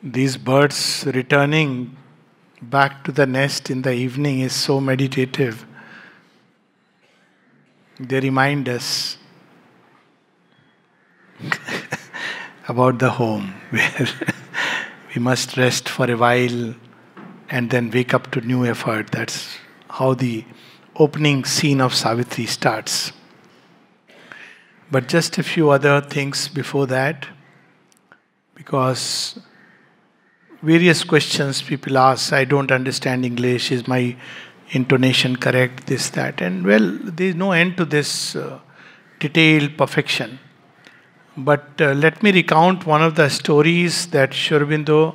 These birds returning back to the nest in the evening is so meditative. They remind us about the home where we must rest for a while and then wake up to new effort. That's how the opening scene of Savitri starts. But just a few other things before that, because various questions people ask. I don't understand English. Is my intonation correct? This, that. And well, there is no end to this detailed perfection. But let me recount one of the stories that Sri Aurobindo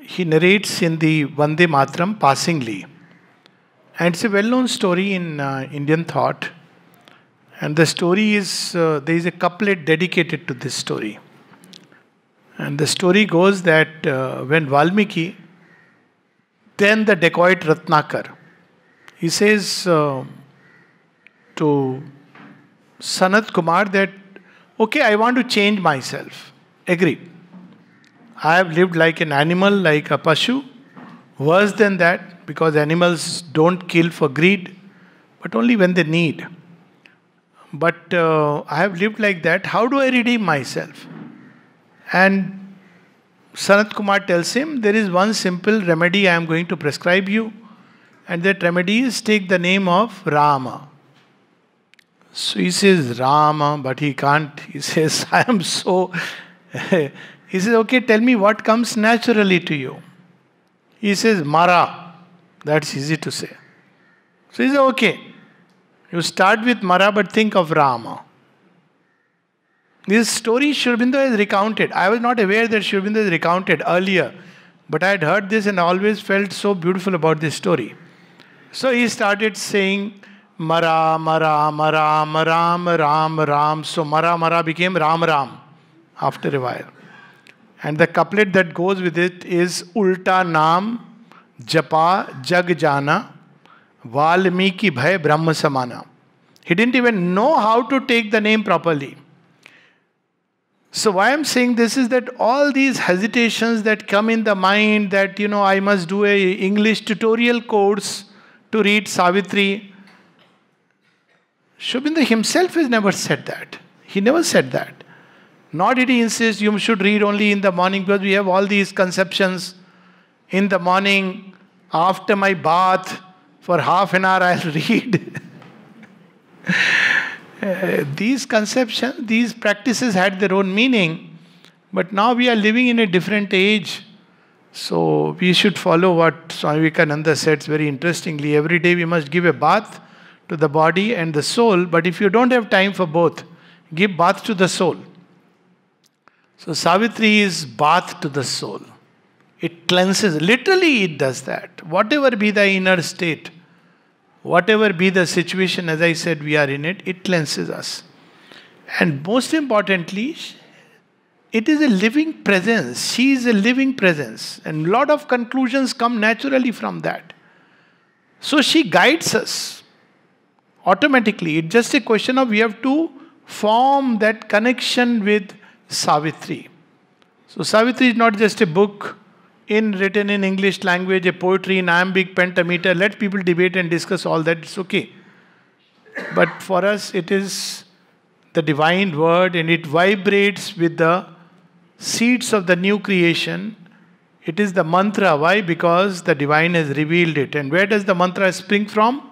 he narrates in the Vande Mataram passingly. And it's a well-known story in Indian thought. And the story is, there is a couplet dedicated to this story. And the story goes that when Valmiki, then the dacoit Ratnakar, he says to Sanat Kumar that, okay, I want to change myself. Agree. I have lived like an animal, like a pashu. Worse than that, because animals don't kill for greed, but only when they need. But I have lived like that. How do I redeem myself? And Sanat Kumar tells him, there is one simple remedy I am going to prescribe you. And that remedy is take the name of Rama. So he says, Rama, but he can't. He says, I am so... He says, okay, tell me what comes naturally to you. He says, Mara. That's easy to say. So he says, okay. You start with Mara, but think of Rama. This story Sri Aurobindo has recounted. I was not aware that Sri Aurobindo has recounted earlier. But I had heard this and always felt so beautiful about this story. So he started saying, Mara, Mara, Mara, Ram, Ram, Ram. So Mara, Mara became Ram, Ram after a while. And the couplet that goes with it is Ulta Naam, Japa, Jag Jana, Valmiki Bhai Brahma Samana. He didn't even know how to take the name properly. So why I'm saying this is that all these hesitations that come in the mind that, I must do a English tutorial course to read Savitri. Sri Aurobindo himself has never said that. He never said that. Nor did he insist you should read only in the morning, because we have all these conceptions. In the morning, after my bath, for half an hour I'll read. These conceptions, these practices had their own meaning. But now we are living in a different age. So we should follow what Swami Vivekananda said very interestingly. Every day we must give a bath to the body and the soul. But if you don't have time for both, give bath to the soul. So Savitri is bath to the soul. It cleanses. Literally it does that. Whatever be the inner state, whatever be the situation, as I said, we are in it, it cleanses us. And most importantly, it is a living presence. She is a living presence. And a lot of conclusions come naturally from that. So she guides us automatically. It's just a question of we have to form that connection with Savitri. So Savitri is not just a book written in English language, a poetry in iambic pentameter. Let people debate and discuss all that. It's okay. But for us, it is the divine word, and it vibrates with the seeds of the new creation. It is the mantra. Why? Because the divine has revealed it. And where does the mantra spring from?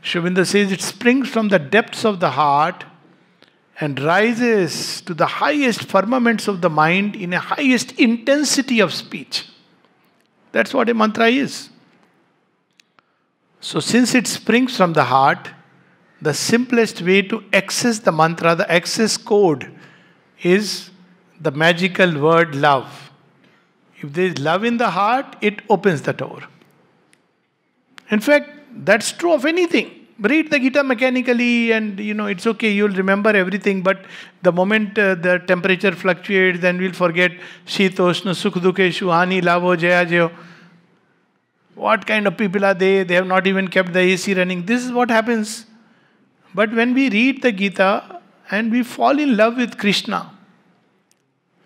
Sri Aurobindo says it springs from the depths of the heart and rises to the highest firmaments of the mind in a highest intensity of speech. That's what a mantra is. So since it springs from the heart, the simplest way to access the mantra, the access code, is the magical word love. If there is love in the heart, it opens the door. In fact, that's true of anything. Read the Gita mechanically and it's okay, you'll remember everything, but the moment the temperature fluctuates, then we'll forget Shitoshna, Sukhdukeshu, Hani, Lavo, Jaya, Jayo. What kind of people are they? They have not even kept the AC running. This is what happens. But when we read the Gita and we fall in love with Krishna,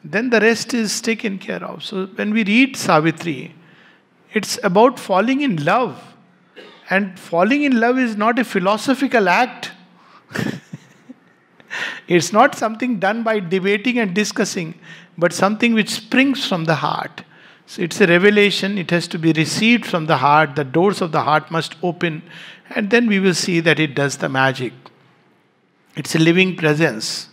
then the rest is taken care of. So when we read Savitri, it's about falling in love. And falling in love is not a philosophical act. It's not something done by debating and discussing, but something which springs from the heart. So it's a revelation, it has to be received from the heart, the doors of the heart must open, and then we will see that it does the magic. It's a living presence.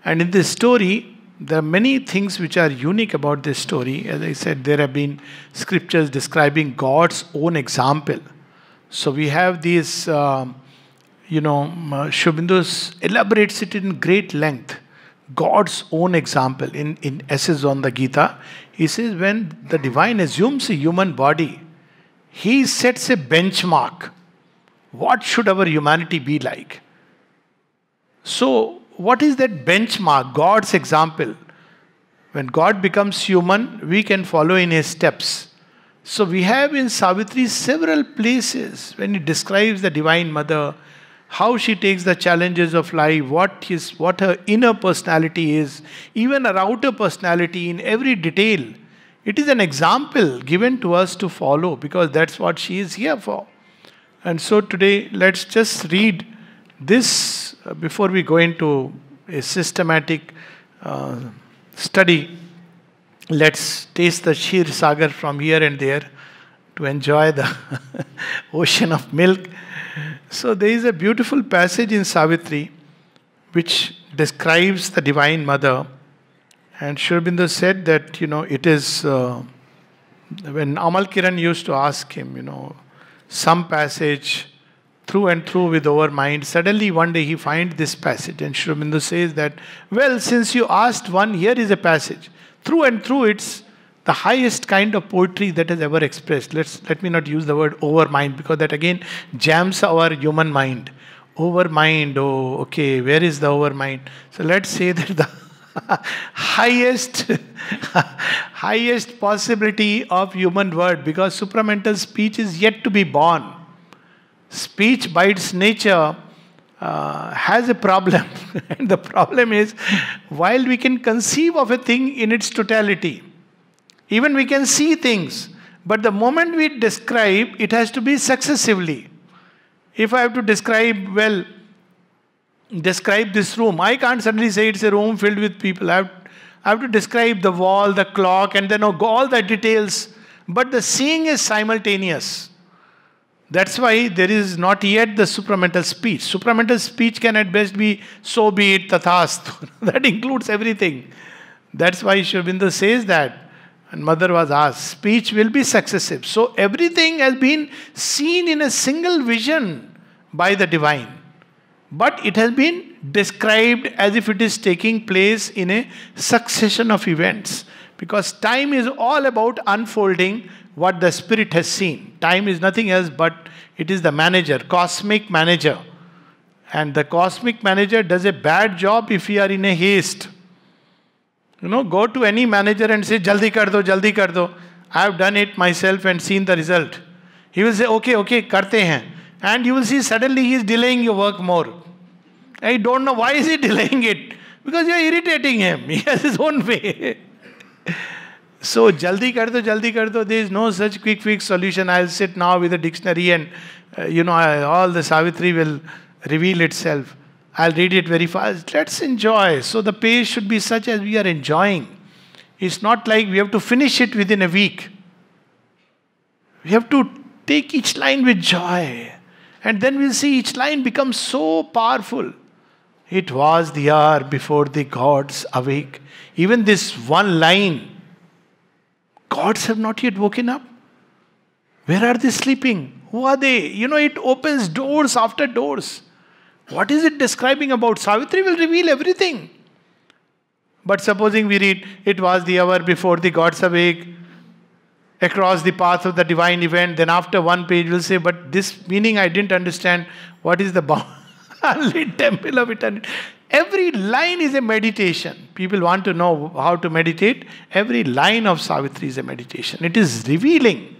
And in this story, there are many things which are unique about this story. As I said, there have been scriptures describing God's own example. So we have these, Sri Aurobindo elaborates it in great length. God's own example in Essays on the Gita. He says when the divine assumes a human body, he sets a benchmark. What should our humanity be like? So, what is that benchmark? God's example. When God becomes human, we can follow in his steps. So, we have in Savitri several places when he describes the Divine Mother, how she takes the challenges of life, what her inner personality is, even her outer personality in every detail. It is an example given to us to follow because that's what she is here for. And so today, let's just read this before we go into a systematic study. Let's taste the Kshir Sagar from here and there to enjoy the ocean of milk. So there is a beautiful passage in Savitri which describes the Divine Mother. And Sri Aurobindo said that, it is, when Amal Kiran used to ask him, some passage through and through with our mind, suddenly one day he finds this passage. And Sri Aurobindo says that, well, since you asked one, here is a passage. Through and through, it's the highest kind of poetry that has ever expressed. Let me not use the word over mind because that again jams our human mind. Over mind, oh, okay, where is the over mind? So let's say that the highest possibility of human word, because supramental speech is yet to be born. Speech by its nature has a problem. And the problem is, while we can conceive of a thing in its totality, even we can see things, but the moment we describe, it has to be successively. If I have to describe this room, I can't suddenly say it's a room filled with people. I have to describe the wall, the clock, and then all the details. But the seeing is simultaneous. That's why there is not yet the supramental speech. Supramental speech can at best be, so be it, tathastu. That includes everything. That's why Sri Aurobindo says that. And mother was asked, speech will be successive. So everything has been seen in a single vision by the divine. But it has been described as if it is taking place in a succession of events. Because time is all about unfolding what the spirit has seen. Time is nothing else but it is the manager, cosmic manager. And the cosmic manager does a bad job if we are in a haste. Go to any manager and say, jaldi kar do, jaldi kar do. I have done it myself and seen the result. He will say, okay, karte hain. And you will see suddenly he is delaying your work more. I don't know why is he delaying it. Because you are irritating him. He has his own way. So, jaldi kar do, there is no such quick fix solution. I'll sit now with a dictionary and, all the Savitri will reveal itself. I'll read it very fast. Let's enjoy. So, the pace should be such as we are enjoying. It's not like we have to finish it within a week. We have to take each line with joy. And then we'll see each line becomes so powerful. It was the hour before the gods awake. Even this one line, gods have not yet woken up. Where are they sleeping? Who are they? It opens doors after doors. What is it describing about? Savitri will reveal everything. But supposing we read, it was the hour before the gods awake, across the path of the divine event, then after one page we'll say, but this meaning I didn't understand. What is the only temple of eternity? Every line is a meditation. People want to know how to meditate. Every line of Savitri is a meditation. It is revealing.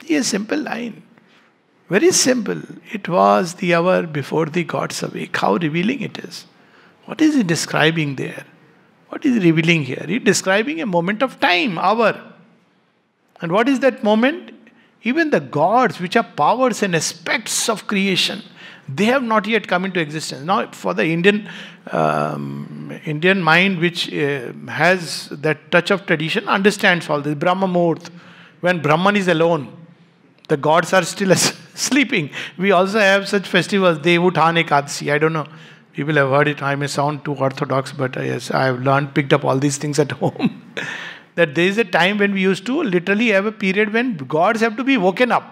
A simple line. Very simple. It was the hour before the gods awake. How revealing it is. What is he describing there? What is he revealing here? He is describing a moment of time, hour. And what is that moment? Even the gods, which are powers and aspects of creation, they have not yet come into existence. Now, for the Indian mind, which has that touch of tradition, understands all this. Brahma Muhurt, when Brahman is alone, the gods are still sleeping. We also have such festivals, Devuthan Ekadasi. I don't know. People have heard it. I may sound too orthodox, but yes, I have picked up all these things at home. That there is a time when we used to literally have a period when gods have to be woken up.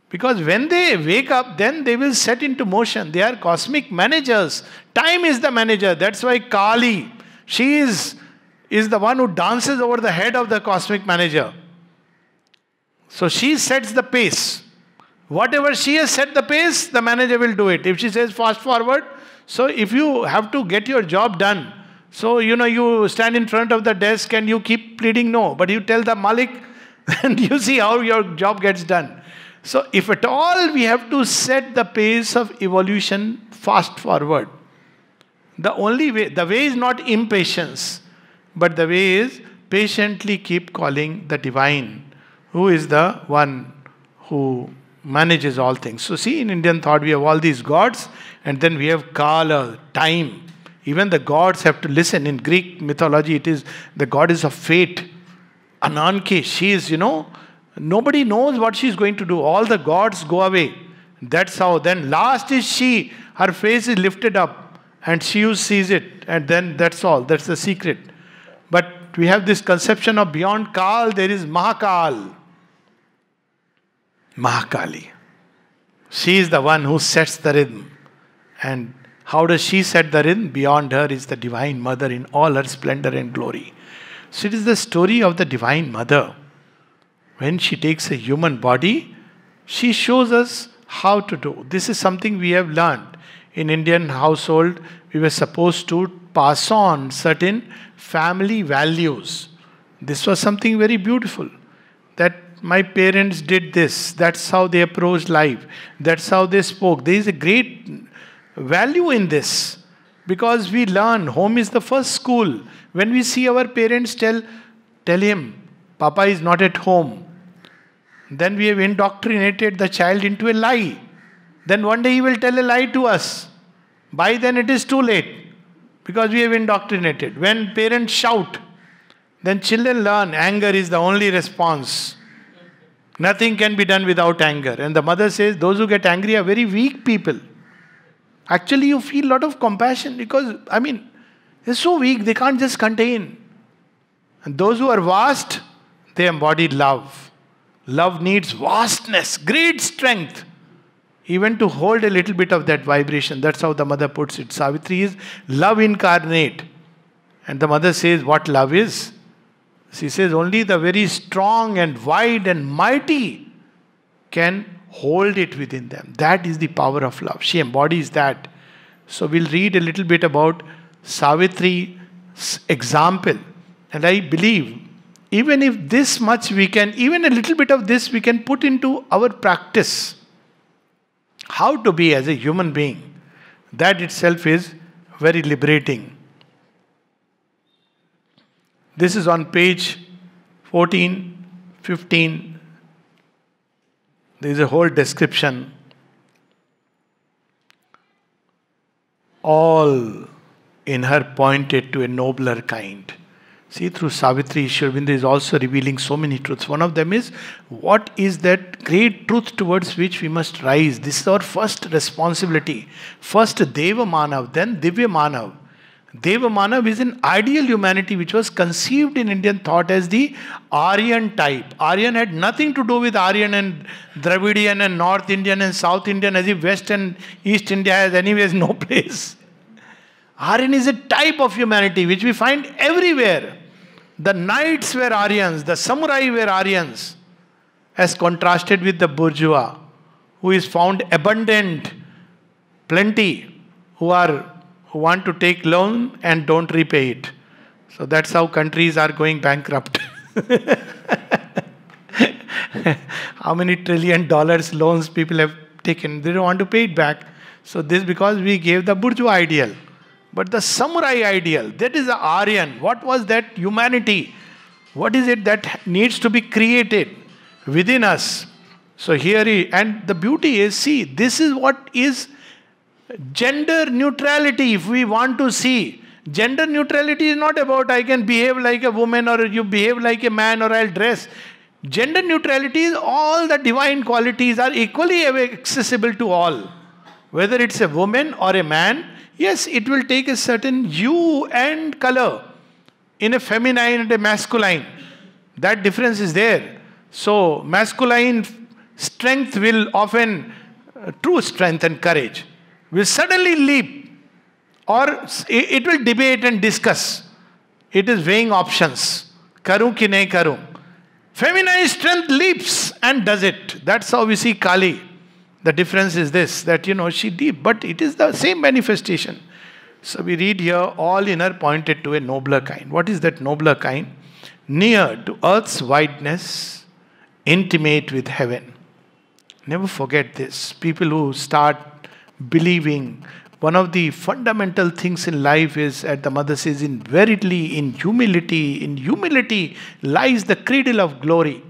Because when they wake up, then they will set into motion. They are cosmic managers. Time is the manager. That's why Kali, she is the one who dances over the head of the cosmic manager. So she sets the pace. Whatever she has set the pace, the manager will do it. If she says fast forward, so if you have to get your job done, so you stand in front of the desk and you keep pleading no, but you tell the Malik, and you see how your job gets done. So if at all we have to set the pace of evolution fast forward, the way is not impatience, but the way is patiently keep calling the divine, who is the one who manages all things. So see, in Indian thought we have all these gods, and then we have Kala, time. Even the gods have to listen. In Greek mythology, it is the goddess of fate. Ananke, she is, nobody knows what she is going to do. All the gods go away. That's how. Then last is she. Her face is lifted up and she who sees it. And then that's all. That's the secret. But we have this conception of beyond Kal, there is Mahakal. Mahakali. She is the one who sets the rhythm. And how does she set the rhythm? Beyond her is the Divine Mother in all her splendor and glory. So it is the story of the Divine Mother. When she takes a human body, she shows us how to do. This is something we have learned. In Indian household, we were supposed to pass on certain family values. This was something very beautiful. That my parents did this. That's how they approached life. That's how they spoke. There is a great value in this. Because we learn, home is the first school. When we see our parents tell him, Papa is not at home. Then we have indoctrinated the child into a lie. Then one day he will tell a lie to us. By then it is too late. Because we have indoctrinated. When parents shout, then children learn anger is the only response. Nothing can be done without anger. And the mother says, those who get angry are very weak people. Actually, you feel a lot of compassion because, they're so weak, they can't just contain. And those who are vast, they embody love. Love needs vastness, great strength, even to hold a little bit of that vibration. That's how the mother puts it. Savitri is love incarnate. And the mother says what love is. She says only the very strong and wide and mighty can hold it within them. That is the power of love. She embodies that. So we'll read a little bit about Savitri's example. And I believe, even if this much we can, even a little bit of this we can put into our practice, how to be as a human being, that itself is very liberating. This is on page 14, 15. There is a whole description. All in her pointed to a nobler kind. See, through Savitri, Sri Aurobindo is also revealing so many truths. One of them is, what is that great truth towards which we must rise? This is our first responsibility. First Deva Manav, then Divya Manav. Deva Manav is an ideal humanity which was conceived in Indian thought as the Aryan type. Aryan had nothing to do with Aryan and Dravidian and North Indian and South Indian, as if West and East India has anyways no place. Aryan is a type of humanity which we find everywhere. The knights were Aryans, the samurai were Aryans, as contrasted with the bourgeois, who is found abundant, plenty, who want to take loan and don't repay it. So that's how countries are going bankrupt. How many $1 trillion loans people have taken, they don't want to pay it back. So this because we gave the bourgeois ideal. But the samurai ideal, that is the Aryan. What was that humanity? What is it that needs to be created within us? So and the beauty is, see, this is what is gender neutrality. If we want to see, gender neutrality is not about I can behave like a woman or you behave like a man or I'll dress. Gender neutrality is all the divine qualities are equally accessible to all. Whether it's a woman or a man, yes, it will take a certain hue and color in a feminine and a masculine. That difference is there. So, masculine strength will often, true strength and courage, will suddenly leap, or it will debate and discuss. It is weighing options. Karu ki nahi karu. Feminine strength leaps and does it. That's how we see Kali. The difference is this, that she deep, but it is the same manifestation. So we read here, all inner pointed to a nobler kind. What is that nobler kind? Near to earth's wideness, intimate with heaven. Never forget this. People who start believing, one of the fundamental things in life is, as the mother says, in humility lies the cradle of glory.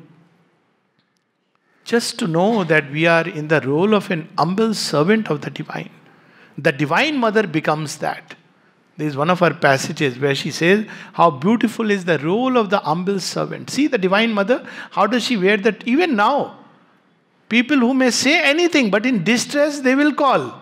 Just to know that we are in the role of an humble servant of the divine. The divine mother becomes that. There is one of her passages where she says, how beautiful is the role of the humble servant. See the divine mother, how does she wear that? Even now, people who may say anything, but in distress they will call.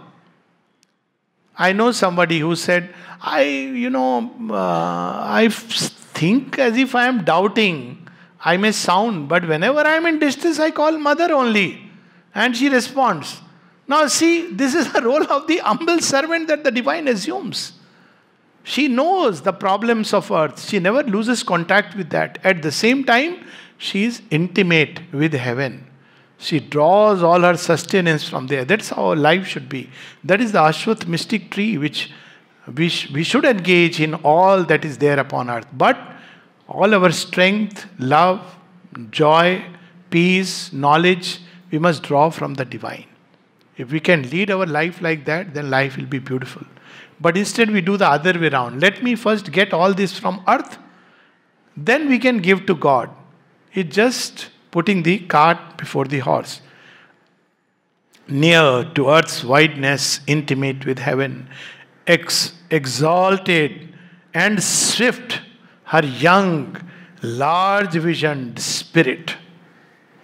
I know somebody who said, I think as if I am doubting. I may sound, but whenever I am in distress, I call mother only. And she responds. Now see, this is the role of the humble servant that the divine assumes. She knows the problems of earth. She never loses contact with that. At the same time, she is intimate with heaven. She draws all her sustenance from there. That's how life should be. That is the Ashwath mystic tree which we should engage in all that is there upon earth. But all our strength, love, joy, peace, knowledge, we must draw from the divine. If we can lead our life like that, then life will be beautiful. But instead we do the other way around. Let me first get all this from earth, then we can give to God. It's just putting the cart before the horse. Near to earth's wideness, intimate with heaven, exalted and swift, her young, large-visioned spirit.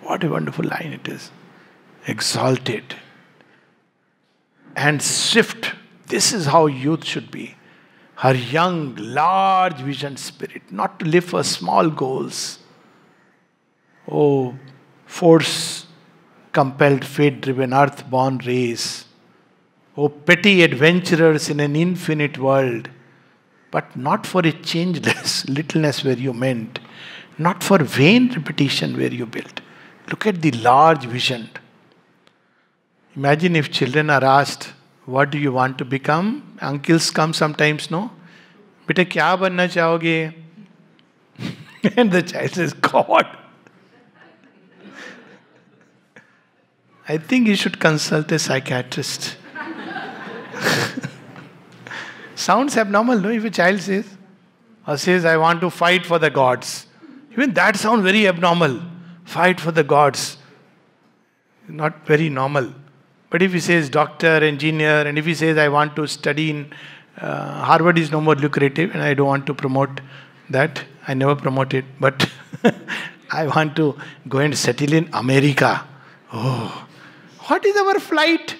What a wonderful line it is. Exalted and swift. This is how youth should be. Her young, large-visioned spirit. Not to live for small goals. Oh, force-compelled, fate-driven, earth-born race. Oh, petty adventurers in an infinite world. But not for a changeless littleness where you meant. Not for vain repetition where you built. Look at the large vision. Imagine if children are asked, what do you want to become? Uncles come sometimes, no? Beta, kya banna chahoge? And the child says, God. I think you should consult a psychiatrist. Sounds abnormal, no? If a child says, or says, I want to fight for the gods. Even that sounds very abnormal. Fight for the gods. Not very normal. But if he says doctor, engineer, and if he says, I want to study in Harvard is no more lucrative, and I don't want to promote that. I never promote it, but I want to go and settle in America. Oh, what is our flight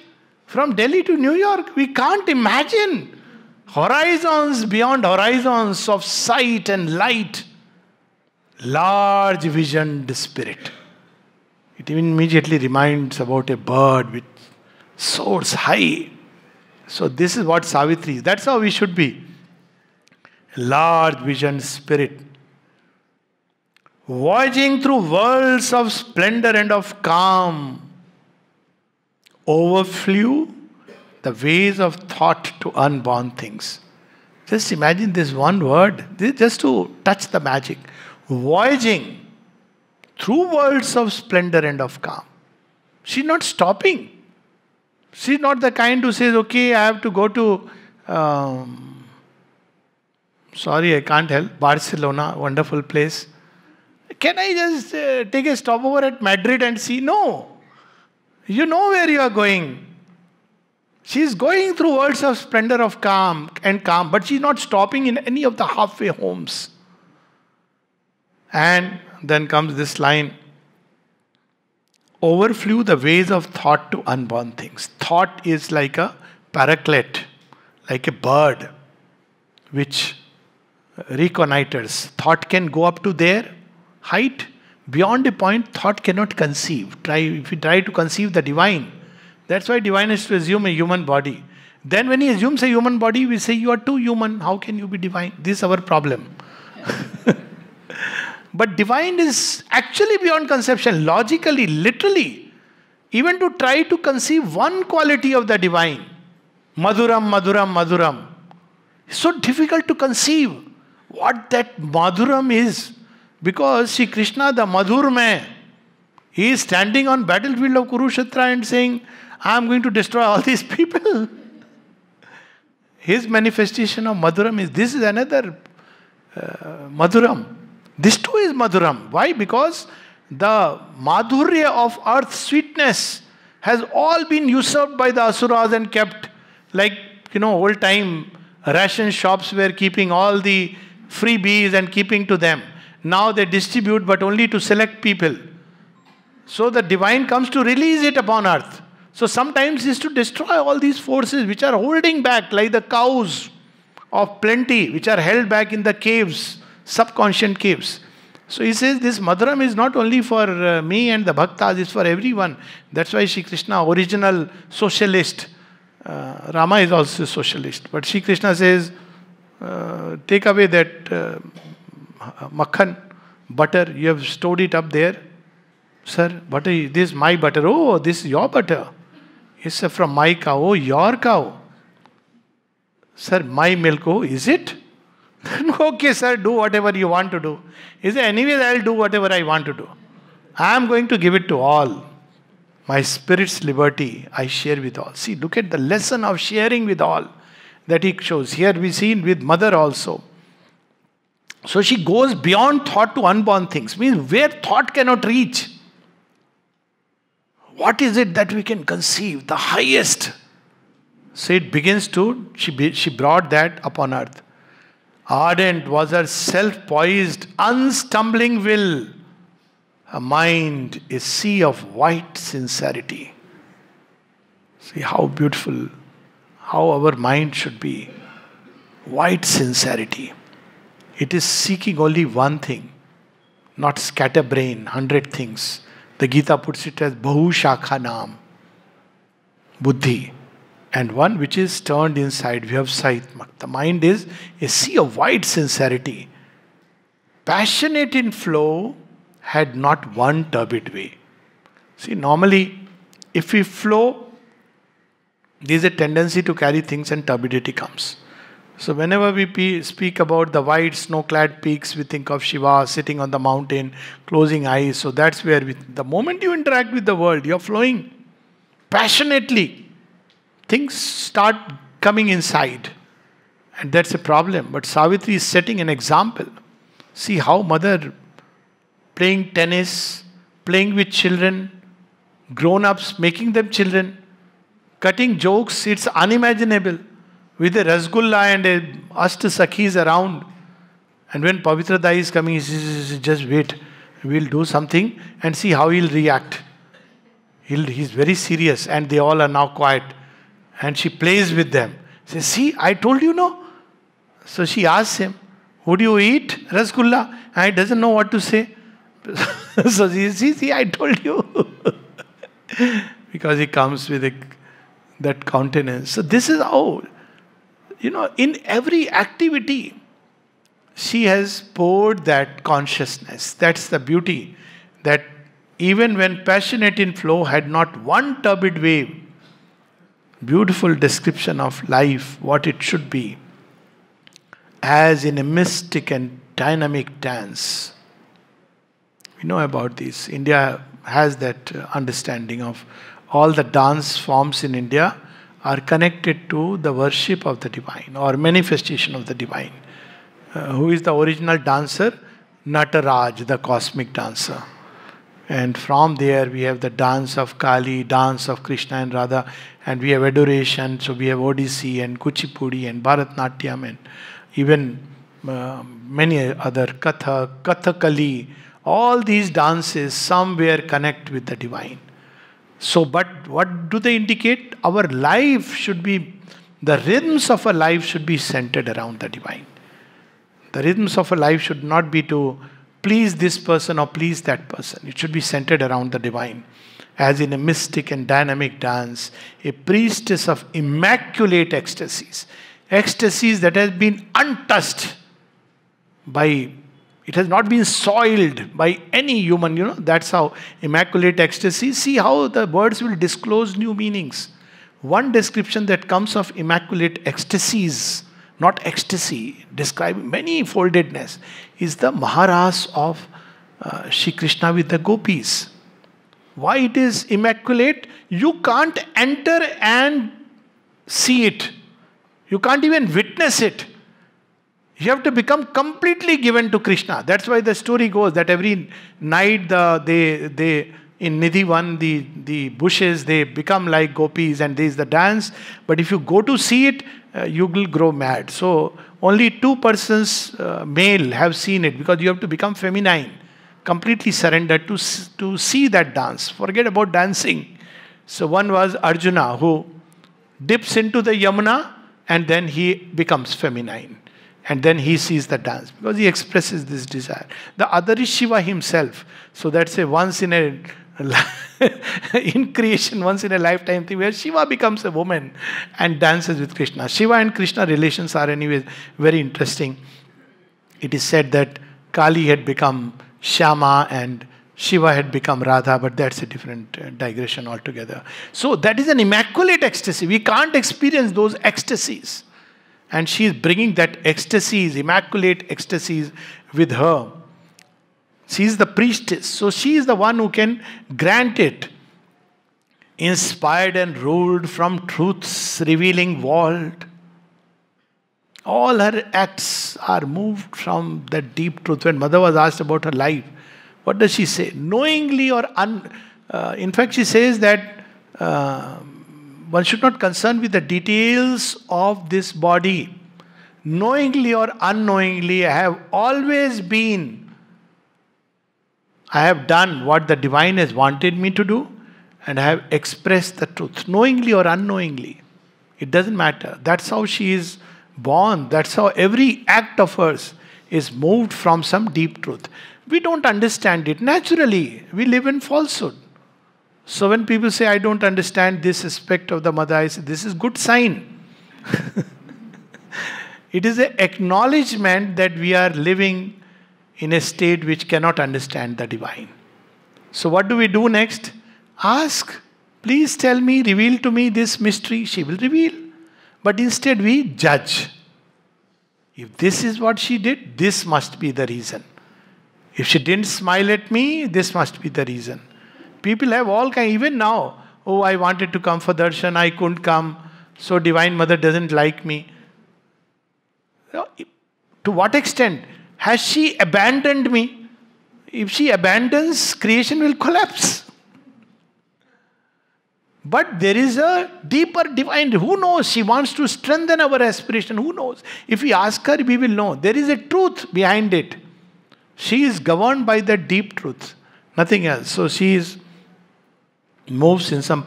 from Delhi to New York? We can't imagine. Horizons beyond horizons of sight and light. Large visioned spirit. It even immediately reminds about a bird which soars high. So this is what Savitri is. That's how we should be. Large visioned spirit. Voyaging through worlds of splendor and of calm. Overflew the ways of thought to unborn things. Just imagine this one word, just to touch the magic. Voyaging through worlds of splendor and of calm. She's not stopping. She's not the kind who says, okay, I have to go to Sorry, I can't help. Barcelona, wonderful place. Can I just take a stopover at Madrid and see? No. You know where you are going. She is going through worlds of splendor of calm, but she is not stopping in any of the halfway homes. And then comes this line. Overflew the ways of thought to unborn things. Thought is like a paraclet, like a bird which reconnoiters. Thought can go up to their height. Beyond a point, thought cannot conceive. If you try to conceive the divine, that's why divine is to assume a human body. Then when he assumes a human body, we say, you are too human. How can you be divine? This is our problem. But divine is actually beyond conception, logically, literally. Even to try to conceive one quality of the divine, Madhuram, Madhuram, Madhuram, it's so difficult to conceive what that Madhuram is. Because Sri Krishna, the Madhur mein, he is standing on battlefield of Kurukshetra and saying, I am going to destroy all these people. His manifestation of Madhuram is, this is another Madhuram. This too is Madhuram. Why? Because the Madhurya of earth's sweetness has all been usurped by the Asuras and kept, like, old time ration shops were keeping all the freebies and keeping to them. Now they distribute but only to select people. So the divine comes to release it upon earth. So sometimes it is to destroy all these forces which are holding back, like the cows of plenty which are held back in the caves, subconscious caves. So he says this Madhuram is not only for me and the bhaktas, it's for everyone. That's why Shri Krishna, original socialist, Rama is also a socialist. But Shri Krishna says, take away that makhan, butter, you have stored it up there. Sir, butter, this is my butter. Oh, this is your butter. Yes, sir, from my cow. Oh, your cow. Sir, my milk. Oh, is it? Okay, sir, do whatever you want to do. He said, anyways, I'll do whatever I want to do. I am going to give it to all. My spirit's liberty I share with all. See, look at the lesson of sharing with all that he shows. Here we see with mother also. So she goes beyond thought to unborn things. Means where thought cannot reach. What is it that we can conceive? The highest. So it begins to, she brought that upon earth. Ardent was her self-poised, unstumbling will. Her mind is sea of white sincerity. See how beautiful, how our mind should be. White sincerity. It is seeking only one thing, not scatterbrain, 100 things. The Gita puts it as Bahu Shakha Naam, Buddhi. And one which is turned inside, Vyavsahitmak. The mind is a sea of wide sincerity. Passionate in flow, had not one turbid way. See, normally, if we flow, there is a tendency to carry things and turbidity comes. So whenever we speak about the wide snow-clad peaks, we think of Shiva sitting on the mountain, closing eyes. So that's where, the moment you interact with the world, you're flowing passionately. Things start coming inside. And that's a problem. But Savitri is setting an example. See how mother playing tennis, playing with children, grown-ups, making them children, cutting jokes, it's unimaginable. With a Rasgulla and a Ashta Sakhis around. And when Pavitra Dai is coming, he says, just wait, we'll do something and see how he'll react. He's very serious and they all are now quiet. And she plays with them. Says, see, I told you no. So she asks him, would you eat Rasgulla? And he doesn't know what to say. So she says, see, I told you. Because he comes with that countenance. So this is how, in every activity, she has poured that consciousness. That's the beauty. That even when passionate in flow, had not one turbid wave. Beautiful description of life, what it should be. As in a mystic and dynamic dance. We know about this. India has that understanding of all the dance forms in India are connected to the worship of the divine or manifestation of the divine. who is the original dancer? Nataraj, the cosmic dancer. And from there we have the dance of Kali, dance of Krishna and Radha, and we have adoration. So we have Odissi and Kuchipudi and Bharatnatyam and even many other Kathak, Kathakali. All these dances somewhere connect with the divine. So, but what do they indicate? Our life should be, the rhythms of our life should be centered around the divine. The rhythms of a life should not be to please this person or please that person. It should be centered around the divine. As in a mystic and dynamic dance, a priestess of immaculate ecstasies. Ecstasies that has been untouched by, it has not been soiled by any human. That's how immaculate ecstasy. See how the words will disclose new meanings. One description that comes of immaculate ecstasies, not ecstasy, describing many foldedness, is the Maharas of Shri Krishna with the gopis. Why it is immaculate? You can't enter and see it. You can't even witness it. You have to become completely given to Krishna. That's why the story goes that every night they in Nidhivan, the bushes, they become like gopis and there is the dance. But if you go to see it, you will grow mad. So only 2 persons, male, have seen it because you have to become feminine, completely surrendered to see that dance. Forget about dancing. So one was Arjuna, who dips into the Yamuna and then he becomes feminine. And then he sees the dance because he expresses this desire. The other is Shiva himself. So that's a once in a in creation, once in a lifetime thing where Shiva becomes a woman and dances with Krishna. Shiva and Krishna relations are anyways very interesting. It is said that Kali had become Shyama and Shiva had become Radha, but that's a different digression altogether. So that is an immaculate ecstasy. We can't experience those ecstasies. And she is bringing that ecstasies, immaculate ecstasies with her. She is the priestess. So she is the one who can grant it. Inspired and ruled from truth's revealing vault. All her acts are moved from that deep truth. When Mother was asked about her life, what does she say? Knowingly or in fact, she says that one should not concern with the details of this body. Knowingly or unknowingly, I have always been. I have done what the divine has wanted me to do, and I have expressed the truth. Knowingly or unknowingly. It doesn't matter. That's how she is born. That's how every act of hers is moved from some deep truth. We don't understand it. Naturally, we live in falsehood. So when people say, I don't understand this aspect of the mother, I say, this is good sign. It is an acknowledgement that we are living in a state which cannot understand the divine. So what do we do next? Ask, please tell me, reveal to me this mystery. She will reveal. But instead we judge. If this is what she did, this must be the reason. If she didn't smile at me, this must be the reason. People have all kinds, even now. Oh, I wanted to come for darshan, I couldn't come. So Divine Mother doesn't like me. To what extent? Has she abandoned me? If she abandons, creation will collapse. But there is a deeper divine. Who knows? She wants to strengthen our aspiration. Who knows? If we ask her, we will know. There is a truth behind it. She is governed by the deep truth. Nothing else. So she moves in some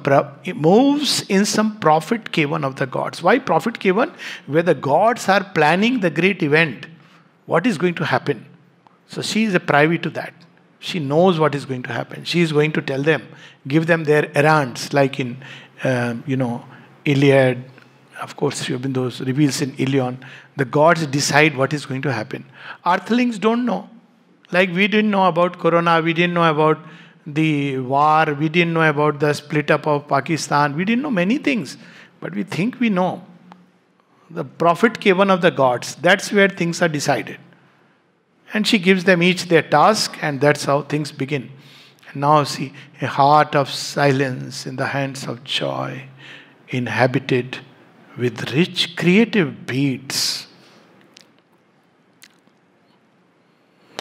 prophet Kevan of the gods. Why prophet Kevan? Where the gods are planning the great event. What is going to happen? So she is a privy to that. She knows what is going to happen. She is going to tell them, give them their errands, like in, Iliad. Of course, those reveals in Ilion. The gods decide what is going to happen. Earthlings don't know. Like we didn't know about Corona, we didn't know about the war, we didn't know about the split up of Pakistan, we didn't know many things. But we think we know. The prophet Kevan of the gods, that's where things are decided. And she gives them each their task, and that's how things begin. And now see, a heart of silence in the hands of joy, inhabited with rich creative beats.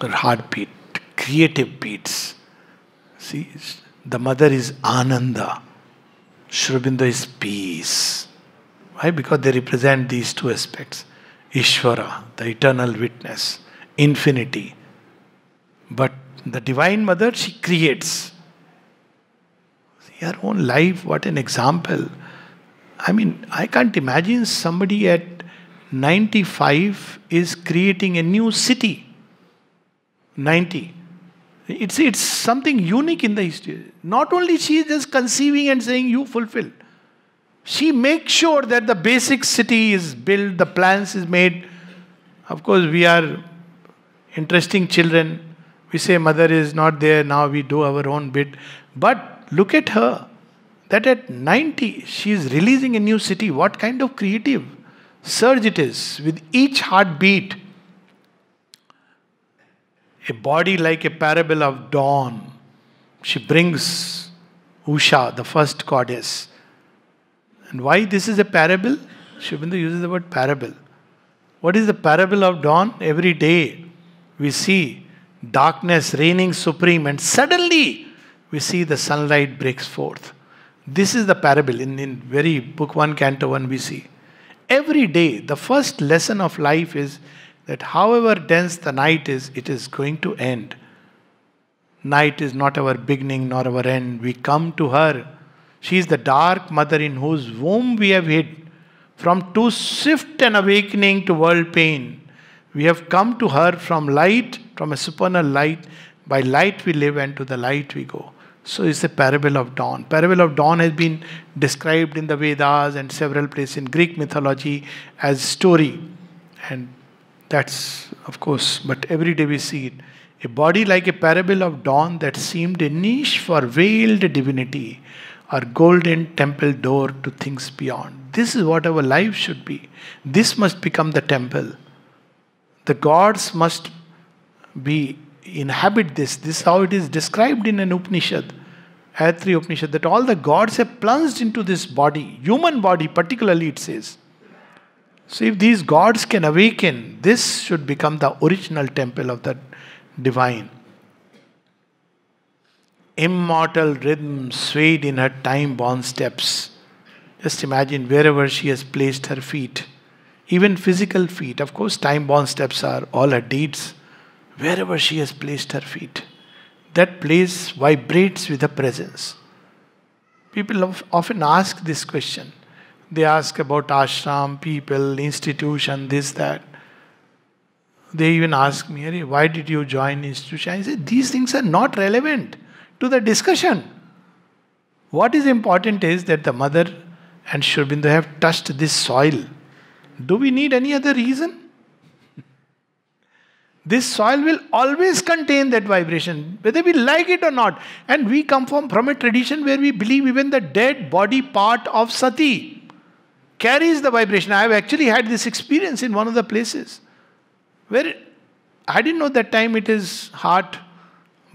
Her heartbeat, creative beats. See, the mother is Ananda. Sri Aurobindo is peace. Why? Because they represent these two aspects. Ishvara, the eternal witness, infinity. But the Divine Mother, she creates. See her own life, what an example. I mean, I can't imagine somebody at 95 is creating a new city. 90. It's something unique in the history. Not only she is just conceiving and saying, you fulfill. She makes sure that the basic city is built, the plans is made. Of course, we are interesting children. We say mother is not there, now we do our own bit. But look at her. That at 90, she is releasing a new city. What kind of creative surge it is. With each heartbeat, a body like a parable of dawn. She brings Usha, the first goddess. And why this is a parable? Sri Aurobindo uses the word parable. What is the parable of dawn? Every day we see darkness reigning supreme and suddenly we see the sunlight breaks forth. This is the parable in very book 1, canto 1 we see. Every day, the first lesson of life is that however dense the night is, it is going to end. Night is not our beginning nor our end. We come to her. She is the dark mother in whose womb we have hid. From too swift an awakening to world pain, we have come to her from light, from a supernal light. By light we live and to the light we go. So it's a parable of dawn. Parable of dawn has been described in the Vedas and several places in Greek mythology as story. And that's, of course, but every day we see it. A body like a parable of dawn that seemed a niche for veiled divinity, or golden temple door to things beyond. This is what our life should be. This must become the temple. The gods must inhabit this. This is how it is described in an Upanishad, Ayatri Upanishad, that all the gods have plunged into this body, human body particularly it says. So if these gods can awaken, this should become the original temple of the divine. Immortal rhythm swayed in her time-born steps. Just imagine wherever she has placed her feet, even physical feet. Of course, time-born steps are all her deeds. Wherever she has placed her feet, that place vibrates with her presence. People often ask this question. They ask about ashram, people, institution, this, that. They even ask me, "Arey, why did you join institution?" I say, these things are not relevant to the discussion. What is important is that the mother and Sri Aurobindo have touched this soil. Do we need any other reason? This soil will always contain that vibration, whether we like it or not. And we come from a tradition where we believe even the dead body part of Sati carries the vibration. I have actually had this experience in one of the places where I didn't know that time it is heart,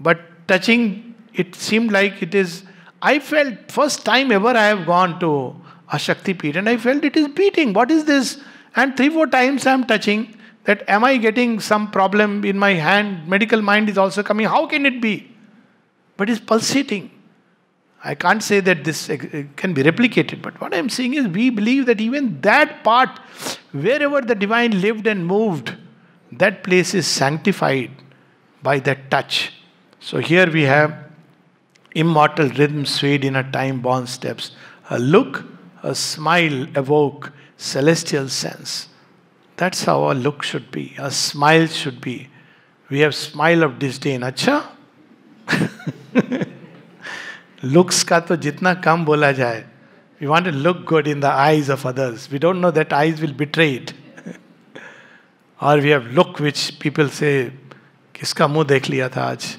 but touching, it seemed like it is. I felt first time ever I have gone to a Shakti Peeth and I felt it is beating. What is this? And 3-4 times I am touching. That am I getting some problem in my hand? Medical mind is also coming. How can it be? But it's pulsating. I can't say that this can be replicated. But what I'm saying is we believe that even that part, wherever the divine lived and moved, that place is sanctified by that touch. So here we have immortal rhythm swayed in her time-born steps. A look, a smile evoke celestial sense. That's how our look should be. Our smile should be. We have smile of disdain. Acha? Looks ka to jitna kam bola jaye. We want to look good in the eyes of others. We don't know that eyes will betray it. Or we have look which people say, kiska muh dekh liya tha aaj.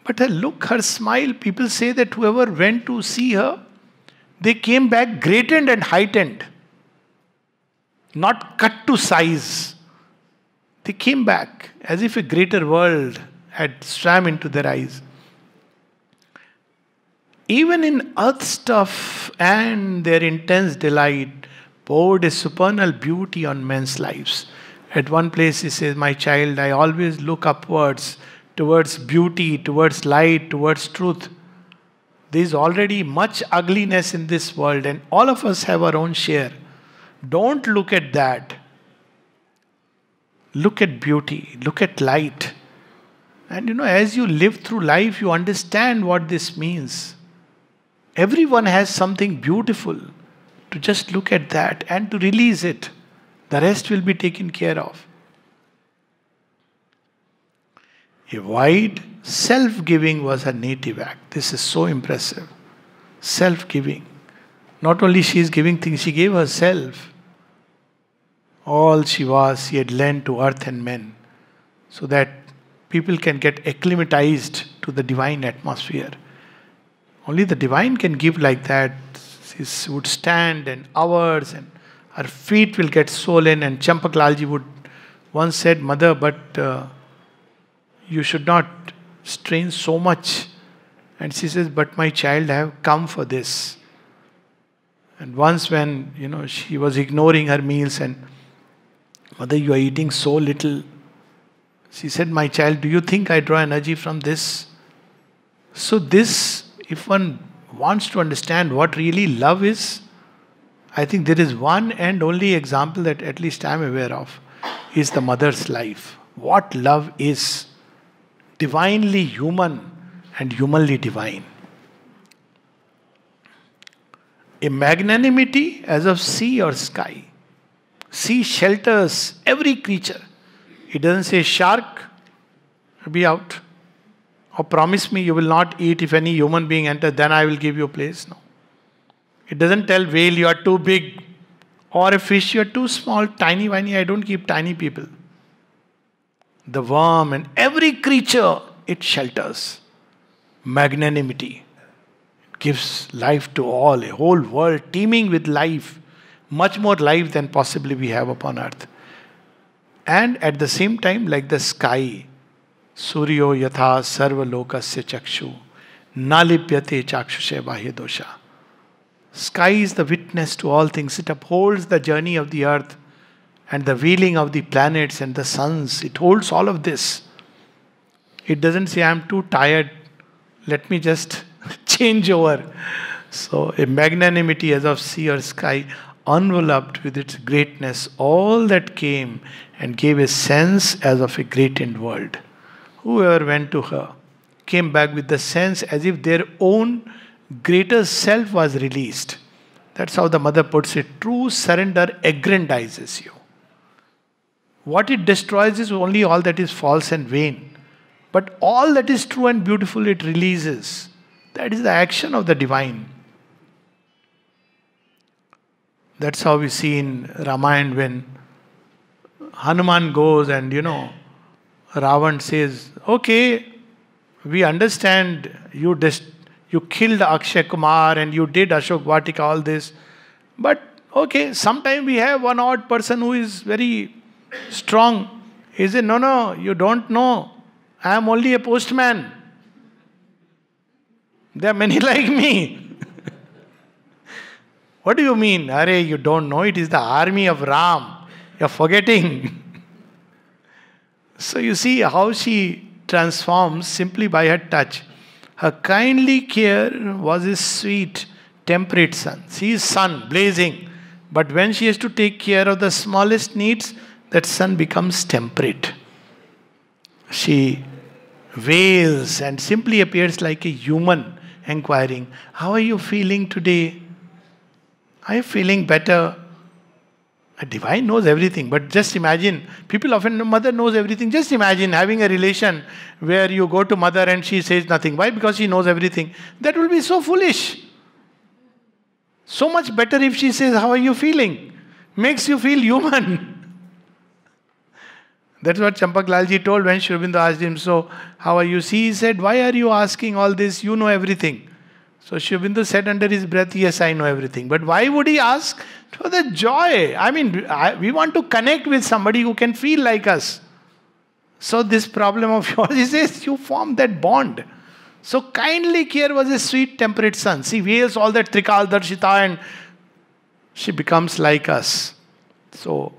But her look, her smile, people say that whoever went to see her, they came back greatened and heightened. Not cut to size. They came back as if a greater world had swam into their eyes. Even in earth stuff and their intense delight poured a supernal beauty on men's lives. At one place he says, my child, I always look upwards, towards beauty, towards light, towards truth. There is already much ugliness in this world, and all of us have our own share. Don't look at that. Look at beauty, look at light. And as you live through life, you understand what this means. Everyone has something beautiful. To just look at that and to release it. The rest will be taken care of. A wide self-giving was her native act. This is so impressive. Self-giving. Not only she is giving things, she gave herself. All she was, she had lent to earth and men, so that people can get acclimatized to the divine atmosphere. Only the divine can give like that. She would stand and hours, and her feet will get swollen. And Champaklalji would once said, Mother, but you should not strain so much. And she says, but my child, I have come for this. And once when, she was ignoring her meals and, Mother, you are eating so little. She said, my child, do you think I draw energy from this? So this, if one wants to understand what really love is, I think there is one and only example that at least I am aware of, is the mother's life. What love is. Divinely human and humanly divine. A magnanimity as of sea or sky. Sea shelters every creature. It doesn't say, shark, be out. Or promise me you will not eat if any human being enters, then I will give you a place. No. It doesn't tell whale you are too big. Or a fish you are too small, tiny, whiny. I don't keep tiny people. The worm and every creature it shelters. Magnanimity. It gives life to all. A whole world teeming with life. Much more life than possibly we have upon earth. And at the same time, like the sky, Suryo yatha sarva lokasya chakshu nalipyate chakshushe bahya dosha. Sky is the witness to all things. It upholds the journey of the earth and the wheeling of the planets and the suns. It holds all of this. It doesn't say, I am too tired, let me just change over. So a magnanimity as of sea or sky, enveloped with its greatness all that came and gave a sense as of a greatened world. Whoever went to her came back with the sense as if their own greater self was released. That's how the mother puts it. True surrender aggrandizes you. What it destroys is only all that is false and vain. But all that is true and beautiful it releases. That is the action of the divine. That's how we see in Ramayana when Hanuman goes and Ravan says, okay, we understand you killed Akshay Kumar and you did Ashok Vatika, all this. But okay, sometime we have one odd person who is very strong. He said, no, you don't know. I am only a postman. There are many like me. What do you mean? Are you don't know? It is the army of Ram. You are forgetting. So you see how she transforms simply by her touch. Her kindly care was a sweet, temperate sun. She is sun, blazing. But when she has to take care of the smallest needs, that sun becomes temperate. She wails and simply appears like a human, inquiring, how are you feeling today? Are you feeling better? A divine knows everything, but just imagine, people often know mother knows everything. Just imagine having a relation where you go to mother and she says nothing. Why? Because she knows everything. That will be so foolish. So much better if she says, how are you feeling? Makes you feel human. That's what Champaklalji told when Sri Aurobindo asked him, so how are you? He said, why are you asking all this? You know everything. So Sri Aurobindo said under his breath, yes, I know everything. But why would he ask? For the joy. I mean, we want to connect with somebody who can feel like us. So this problem of yours, he says, you form that bond. So kindly care was a sweet temperate sun. She wears all that Trikal Darshita and she becomes like us. So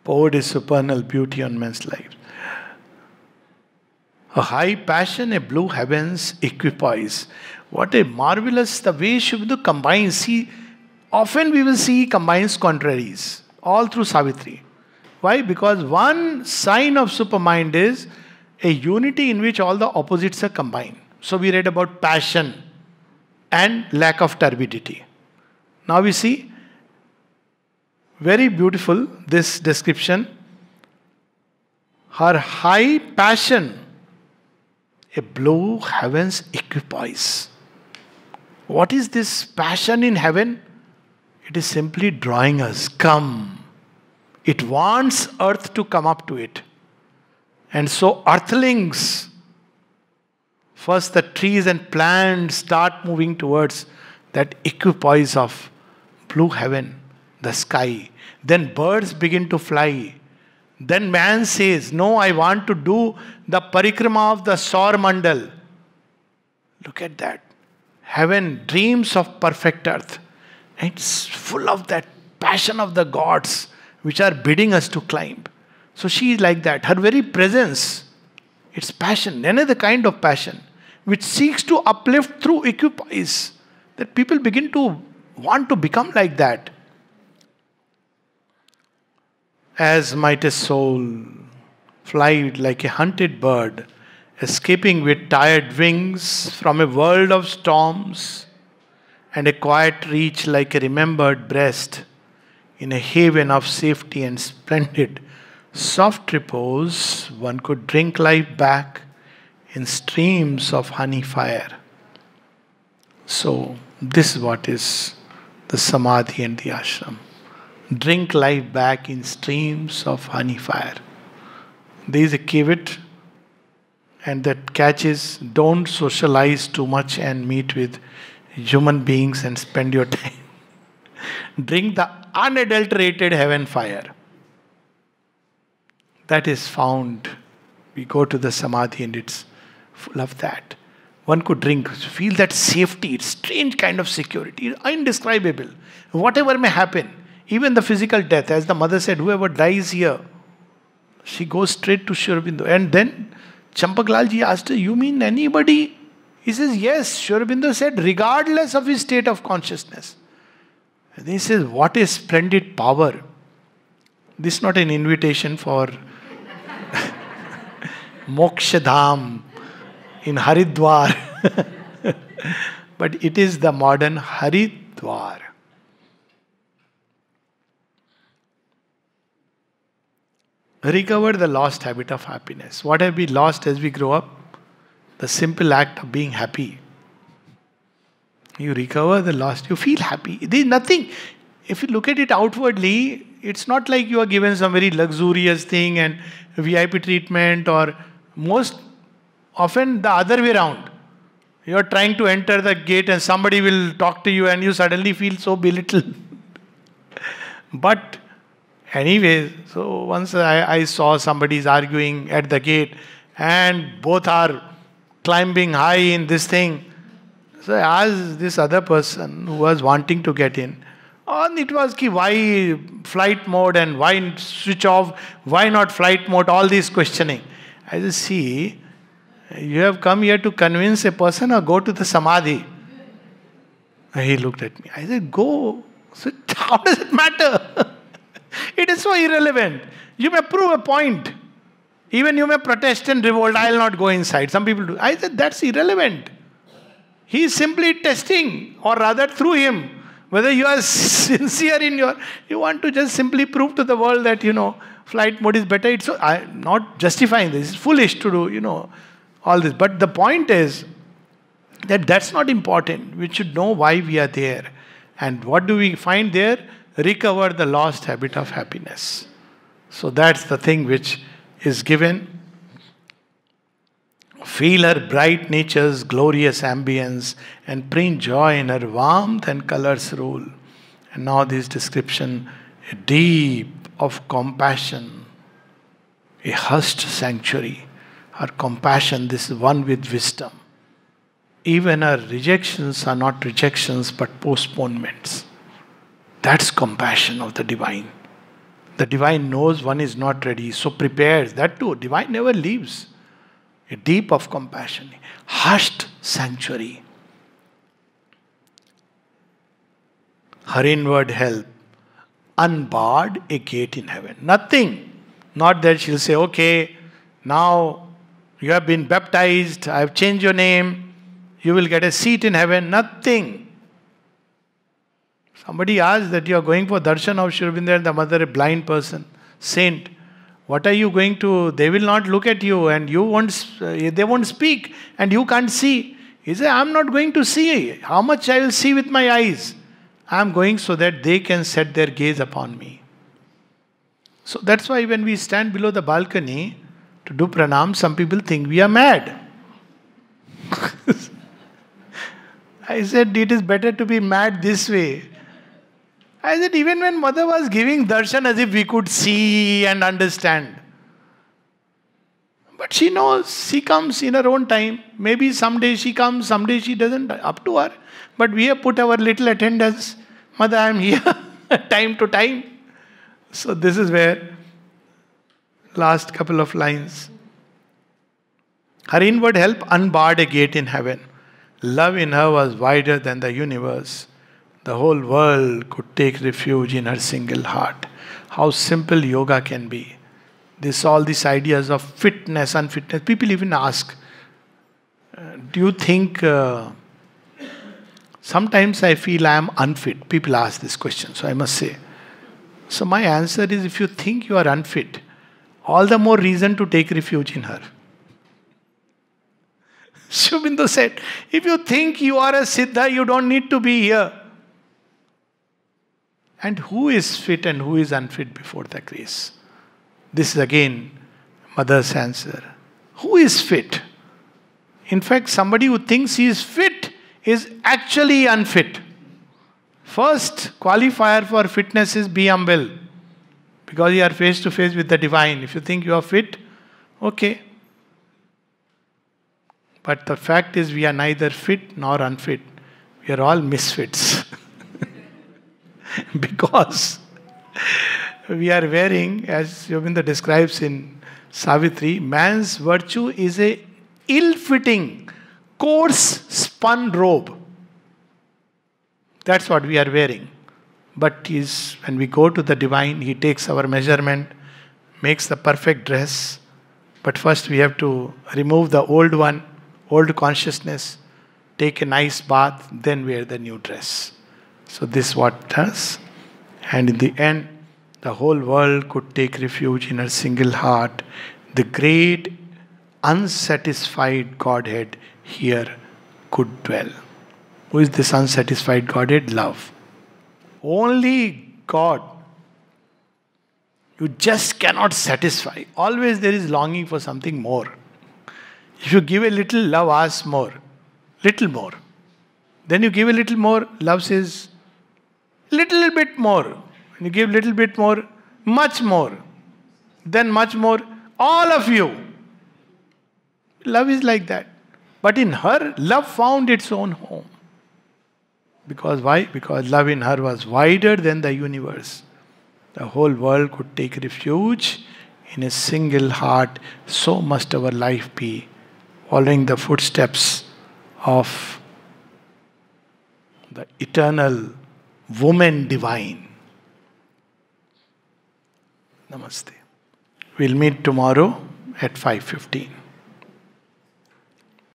poured his supernal beauty on men's lives. A high passion, a blue heavens equipoise. What a marvelous, the way Sri Aurobindo combines. See, often we will see combines contraries, all through Savitri. Why? Because one sign of supermind is a unity in which all the opposites are combined. So we read about passion and lack of turbidity. Now we see, very beautiful, this description. Her high passion, a blue heavens equipoise. What is this passion in heaven? It is simply drawing us. Come. It wants earth to come up to it. And so earthlings, first the trees and plants start moving towards that equipoise of blue heaven, the sky. Then birds begin to fly. Then man says, no, I want to do the parikrama of the Saur Mandal. Look at that. Heaven dreams of perfect earth. It's full of that passion of the gods which are bidding us to climb. So she is like that. Her very presence, it's passion, another kind of passion, which seeks to uplift through equipoise. That people begin to want to become like that. As might a soul fly like a hunted bird, escaping with tired wings from a world of storms, and a quiet reach like a remembered breast in a haven of safety and splendid soft repose, one could drink life back in streams of honey fire. So, this is what is the samadhi and the ashram. Drink life back in streams of honey fire. There is a caveat, and that catch is, don't socialize too much and meet with human beings and spend your time. Drink the unadulterated heaven fire. That is found. We go to the samadhi and it's full of that. One could drink, feel that safety, it's strange kind of security, indescribable. Whatever may happen, even the physical death, as the mother said, whoever dies here, she goes straight to Sri Aurobindo. And then Champaklalji asked her, you mean anybody? He says, yes. Sri Aurobindo said, regardless of his state of consciousness. And he says, what a splendid power. This is not an invitation for Moksha Dham in Haridwar. But it is the modern Haridwar. Recover the lost habit of happiness. What have we lost as we grow up? The simple act of being happy. You recover the lost, you feel happy. There is nothing. If you look at it outwardly, it's not like you are given some very luxurious thing and VIP treatment, or most often the other way around. You are trying to enter the gate and somebody will talk to you and you suddenly feel so belittled. But anyway, so once I saw somebody is arguing at the gate and both are climbing high in this thing. So I asked this other person who was wanting to get in, and it was why flight mode and why switch off, why not flight mode, all this questioning. I said, see, you have come here to convince a person or go to the samadhi? And he looked at me. I said, go. So how does it matter? It is so irrelevant. You may prove a point. Even you may protest and revolt, I will not go inside. Some people do. I said, that's irrelevant. He is simply testing, or rather through him, whether you are sincere in you want to just simply prove to the world that, flight mode is better. I'm not justifying this. It's foolish to do, all this. But the point is that that's not important. We should know why we are there. And what do we find there? Recover the lost habit of happiness. So that's the thing which is given. Feel her bright nature's glorious ambience and bring joy in her warmth and colors rule. And now this description, a deep of compassion, a hushed sanctuary. Her compassion, this is one with wisdom. Even her rejections are not rejections but postponements. That's compassion of the divine. The divine knows one is not ready, so prepares. That too, divine never leaves. A deep of compassion, hushed sanctuary. Her inward help unbarred a gate in heaven. Nothing. Not that she'll say, okay, now you have been baptized, I have changed your name, you will get a seat in heaven. Nothing. Somebody asked that you are going for darshan of Sri Aurobindo and the mother, a blind person, saint. What are you going to? They will not look at you and you won't. They won't speak and you can't see. He said, I am not going to see. How much I will see with my eyes? I am going so that they can set their gaze upon me. So that's why when we stand below the balcony to do pranam, some people think we are mad. I said, it is better to be mad this way. I said, even when mother was giving darshan as if we could see and understand. But she knows, she comes in her own time. Maybe someday she comes, someday she doesn't, up to her. But we have put our little attendance. Mother, I am here, time to time. So this is where, last couple of lines. Her inward help unbarred a gate in heaven. Love in her was wider than the universe. The whole world could take refuge in her single heart. How simple yoga can be. All these ideas of fitness, unfitness. People even ask, do you think... Sometimes I feel I am unfit. People ask this question, so I must say. So my answer is, if you think you are unfit, all the more reason to take refuge in her. Sri Aurobindo said, if you think you are a Siddha, you don't need to be here. And who is fit and who is unfit before the grace? This is again Mother's answer. Who is fit? In fact, somebody who thinks he is fit is actually unfit. First qualifier for fitness is be humble. Because you are face to face with the divine. If you think you are fit, okay. But the fact is we are neither fit nor unfit. We are all misfits. Because we are wearing, as Sri Aurobindo describes in Savitri, man's virtue is a ill-fitting, coarse spun robe. That's what we are wearing. But when we go to the divine, he takes our measurement, makes the perfect dress. But first we have to remove the old one, old consciousness, take a nice bath, then wear the new dress. So this is what does. And in the end, the whole world could take refuge in her single heart. The great unsatisfied Godhead here could dwell. Who is this unsatisfied Godhead? Love. Only God. You just cannot satisfy. Always there is longing for something more. If you give a little, love asks more. Little more. Then you give a little more, love says, little bit more. When you give little bit more, much more. Then much more, all of you. Love is like that. But in her, love found its own home. Because why? Because love in her was wider than the universe. The whole world could take refuge in a single heart. So must our life be, following the footsteps of the eternal woman divine. Namaste. We'll meet tomorrow at 5:15.